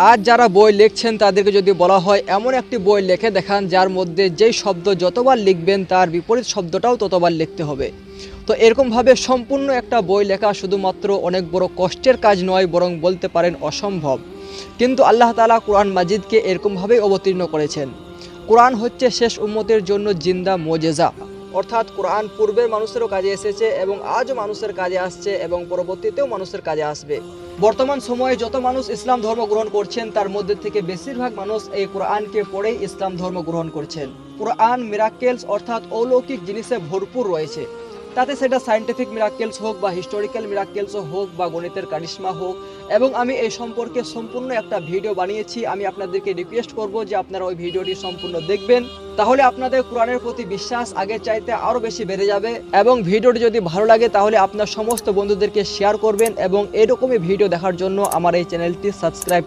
আজ যারা বই লিখছেন তাদেরকে যদি বলা হয় এমন একটি বই লিখে দেখান যার মধ্যে যেই শব্দ যতবার লিখবেন তার বিপরীত শব্দটাও ততবার লিখতে হবে। তো এরকমভাবে সম্পূর্ণ একটা বই লেখা শুধুমাত্র অনেক বড় কষ্টের কাজ নয়, বরং বলতে পারেন অসম্ভব। কিন্তু আল্লাহ তাআলা কোরআন মাজিদকে এরকমভাবেই অবতীর্ণ করেছেন। কোরআন হচ্ছে শেষ উম্মতের জন্য জিন্দা মোজেজা, অর্থাৎ কোরআন পূর্বের মানুষেরও কাজে এসেছে এবং আজও মানুষের কাজে আসছে এবং পরবর্তীতেও মানুষের কাজে আসবে। বর্তমান সময়ে যত মানুষ ইসলাম ধর্ম গ্রহণ করছেন তার মধ্যে থেকে বেশিরভাগ মানুষ এই কোরআনকে পড়েই ইসলাম ধর্ম গ্রহণ করছেন। কোরআন মিরাকেলস অর্থাৎ অলৌকিক জিনিসে ভরপুর রয়েছে, তাতে সেটা সায়েন্টিফিক মিরাকেলস হোক বা হিস্টোরিক্যাল মিরাকেলস হোক বা গণিতের কারিশমা হোক। এবং আমি এই সম্পর্কে সম্পূর্ণ একটা ভিডিও বানিয়েছি, আমি আপনাদেরকে রিকোয়েস্ট করব যে আপনারা ওই ভিডিওটি সম্পূর্ণ দেখবেন, তাহলে আপনাদের কোরআনের প্রতি বিশ্বাস আগের চাইতে আরও বেশি বেড়ে যাবে। এবং ভিডিওটি যদি ভালো লাগে তাহলে আপনার সমস্ত বন্ধুদেরকে শেয়ার করবেন এবং এরকমই ভিডিও দেখার জন্য আমার এই চ্যানেলটি সাবস্ক্রাইব করবেন।